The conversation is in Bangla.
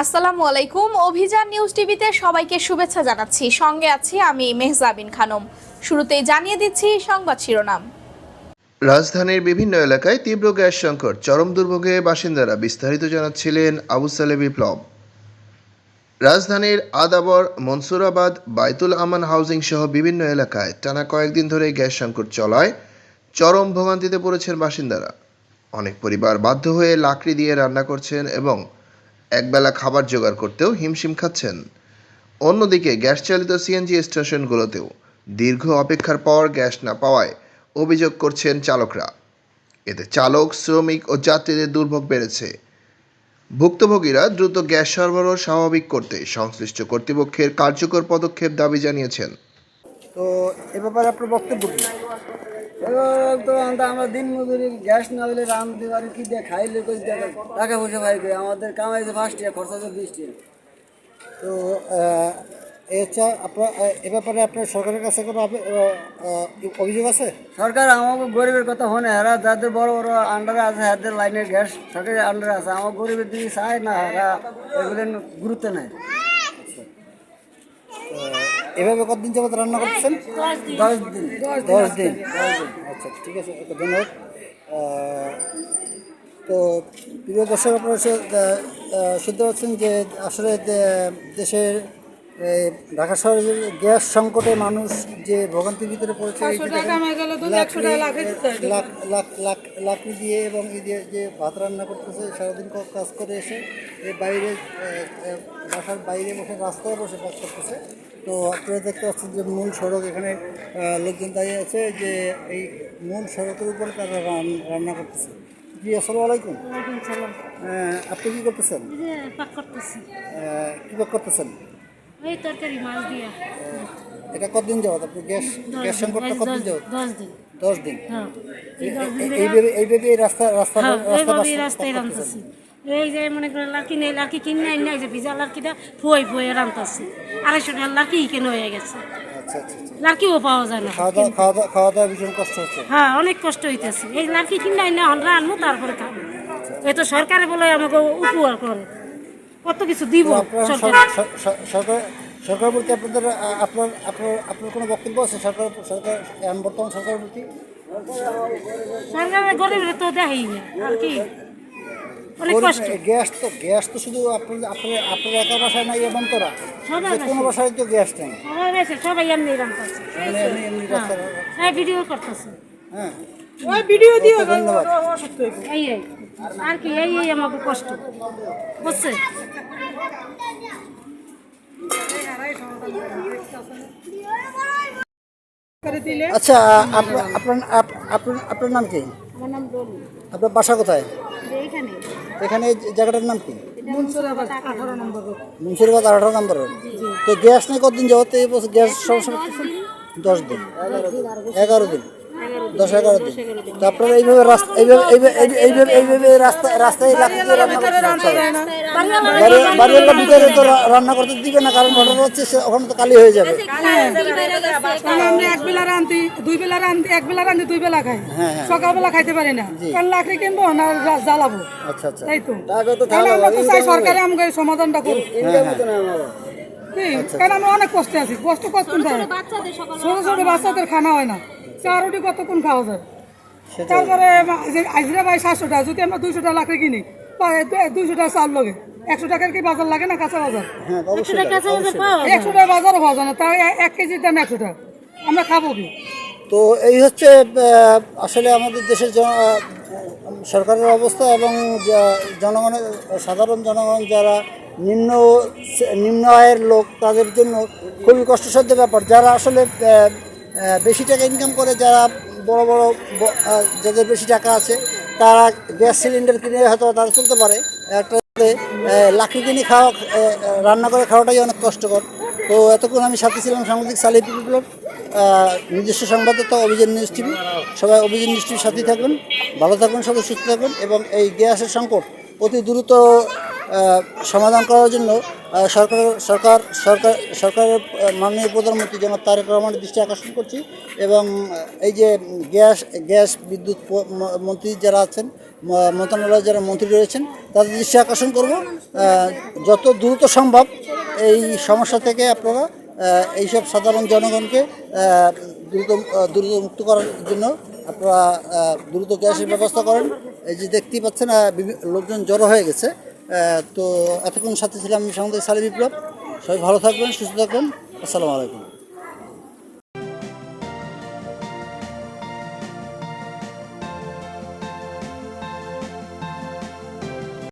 আসসালামু আলাইকুম। অভিযান নিউজ টিভিতে সবাইকে শুভেচ্ছা জানাচ্ছি। সঙ্গে আছি আমি মেহজাবিন খানম। শুরুতেই জানিয়ে দিচ্ছি সংবাদ শিরোনাম। রাজধানীর বিভিন্ন এলাকায় তীব্র গ্যাস সংকট, চরম দুর্ভোগে বাসিন্দারা। বিস্তারিত জানাচ্ছিলেন আবু সালে বিপ্লব। রাজধানীর আদাবর, মনসুরাবাদ, বাইতুল আমান হাউজিং সহ বিভিন্ন এলাকায় টানা কয়েকদিন ধরে গ্যাস সংকট চলায় চরম ভোগান্তিতে পড়েছেন বাসিন্দারা। অনেক পরিবার বাধ্য হয়ে লাকড়ি দিয়ে রান্না করছেন এবং একবেলা খাবার জোগাড় করতেও হিমশিম খাচ্ছেন। অন্যদিকে গ্যাস চালিত সিএনজি স্টেশনগুলোতেও দীর্ঘ অপেক্ষার পর গ্যাস না পাওয়ায় অভিযোগ করছেন চালকরা। এতে চালক, শ্রমিক ও যাত্রীদের দুর্ভোগ বেড়েছে। ভুক্তভোগীরা দ্রুত গ্যাস সরবরাহ স্বাভাবিক করতে সংশ্লিষ্ট কর্তৃপক্ষের কার্যকর পদক্ষেপ দাবি জানিয়েছেন। তো এ ব্যাপারে আপনার বক্তব্য কি? তো আমরা দিন মজুরি গ্যাস না হলে রাঁধতে পারি কি দিয়ে খাইলে কই দিয়ে টাকা পয়সা ভাই করে আমাদের কামাইছে 5 টাকা, খরচা তো 20 টাকা। তো আচ্ছা, আপনার এ ব্যাপারে আপনার সরকারের কাছে কোনো অভিযোগ আছে? সরকার আমাকে গরিবের কথা হনে, এরা যাদের বড় বড় আন্ডারে আছে হাতের লাইনের গ্যাস সরকারের আন্ডারে আছে, আমার গরিবের দিকে চায় না, এরা এগুলো গুরুত্ব নেয়। এভাবে কতদিন যাবত রান্না করতেছেন? 10 দিন। আচ্ছা, ঠিক আছে, ধন্যবাদ। তো প্রিয় দর্শক, আপনারা শুনতে পাচ্ছেন যে আসলে দেশের ঢাকা শহরের গ্যাস সংকটে মানুষ যে ভোগান্তির ভিতরে পড়েছে, লাকড়ি দিয়ে এবং এই যে ভাত রান্না করতেছে, সারাদিন কাজ করে এসে এই বাইরে বাসার বাইরে বসে, রাস্তায় বসে কাজ করতেছে। তো আপনারা দেখতে পাচ্ছেন যে মূল সড়ক, এখানে লোকজন দাঁড়িয়ে আছে যে এই মূল সড়কের উপরে তারা রান্না করতেছে। জি, আসসালামু আলাইকুম। আপনি কি করতেছেন? কি করতেছেন? এই তরকারি মাছ দিয়া। এটা কতদিন যাবত আপনি গ্যাস সংকটটা কতদিন যাবত? 10 দিন। 10 দিন। হ্যাঁ, এইভাবে এই রাস্তায় রাস্তায় রান্তাছি। এই যে মনে করেন লাকি নেই, লাকি কিনে আইন নাই যে ভিজা লাকিটা ফুয়ে রান্তাছি। 250 টাকার লাকি কেন হয়ে গেছে। আচ্ছা আচ্ছা। লাকিও পাওয়া যায় না। খাওয়া দাওয়া ভীষণ কষ্ট হচ্ছে। হ্যাঁ, অনেক কষ্ট হইতেছে। এই লাকি কিনে আইন না আমরা আনবো, তারপরে খাবো। এই তো সরকারে বলে আমাকে উপহার করে, কত কিছু দিব। সরকার প্রতি আপনার কোনো বক্তব্য আছে? সরকার বর্তমান সরকারের প্রতি? সরকারের গরিবের তো দেখাই না, আর কি অনেক কষ্ট। গ্যাস তো শুধু আপনার একার বাসায় নাই, এমন তোরা কোনো বাসায় তো গ্যাস নেই। সবাই এমনি রান্তাছে, ভিডিও করতেছে। হ্যাঁ, ভিডিও দিও। ধন্যবাদ। এই আর কি, এই আমাকে কষ্ট বুঝছে। আচ্ছা, আপনার নাম কি? আমার নাম ডলি। আপনার বাসা কোথায়? এইখানে এখানে এই জায়গাটার নাম কি? মুন্সিরাবাদ 18 নম্বর রোড। মুন্সিরাবাদ 18 নম্বর রোড। তো গ্যাস নেই কতদিন যাবত? এই বছর গ্যাস সমস্যা? 10 দিন, 11 দিন, 10-11 দিন। তো আপনারা এইভাবে রাস্তায় বাড়িওয়ালা ভিতরে তো রান্না করতে দিবে না, কারণ ঘটনা হচ্ছে ওখানে তো কালি হয়ে যাবে। আমরা এক বেলা রান্তি, 2 বেলা রান্তি, 1 বেলা রান্তি 2 বেলা খাই। সকালবেলা খাইতে পারি না, কারণ লাকড়ি কিনবো না জ্বালাবো। আচ্ছা আচ্ছা। তাই তো আমরা তো চাই সরকারে আমাকে সমাধানটা করুক। কারণ আমরা অনেক কষ্টে আছি, কষ্ট কতক্ষণ যায়, ছোট ছোট বাচ্চাদের খানা হয় না, চা রুটি কতক্ষণ খাওয়া যায়। তারপরে আজরা ভাই 700 টাকা, যদি আমরা 200 টাকা লাকড়ি কিনি, 200 টাকা চাল লাগে, 100 টাকার কি বাজার লাগে না? কাঁচা বাজার 100 টাকা বাজারও পাওয়া যায় না, তাই 1 কেজির দাম 100 টাকা, আমরা খাবো কি? তো এই হচ্ছে আসলে আমাদের দেশের সরকারের অবস্থা এবং জনগণের, সাধারণ জনগণ যারা নিম্ন আয়ের লোক, তাদের জন্য খুবই কষ্টসাধ্য ব্যাপার। যারা আসলে বেশি টাকা ইনকাম করে, যারা বড় বড় যাদের বেশি টাকা আছে, তারা গ্যাস সিলিন্ডার কিনে হয়তো তারা চলতে পারে। একটা লাকড়ি কিনে রান্না করে খাওয়াটাই অনেক কষ্টকর। তো এতক্ষণ আমি সাথে ছিলাম সাংবাদিক সালে বিপ্লব, নিজস্ব সংবাদদাতা অভিযান নিউজ টিভি। সবাই অভিযান নিউজ টিভির সাথে থাকবেন, ভালো থাকবেন, সবাই সুস্থ থাকবেন এবং এই গ্যাসের সংকট অতি দ্রুত সমাধান করার জন্য সরকারের মাননীয় প্রধানমন্ত্রী জনাব তারেক রহমানের দৃষ্টি আকর্ষণ করছি। এবং এই যে গ্যাস বিদ্যুৎ মন্ত্রী যারা আছেন, মন্ত্রণালয়ে যারা মন্ত্রী রয়েছেন, তাদের দৃষ্টি আকর্ষণ করব যত দ্রুত সম্ভব এই সমস্যা থেকে আপনারা এইসব সাধারণ জনগণকে দ্রুত মুক্ত করার জন্য আপনারা দ্রুত গ্যাসের ব্যবস্থা করেন। এই যে দেখতেই পাচ্ছেন লোকজন জড়ো হয়ে গেছে। তো এতক্ষণ সাথে ছিলাম আমি সাংবাদিক সালে বিপ্লব। সবাই ভালো থাকবেন, সুস্থ থাকবেন। আসসালামু আলাইকুম।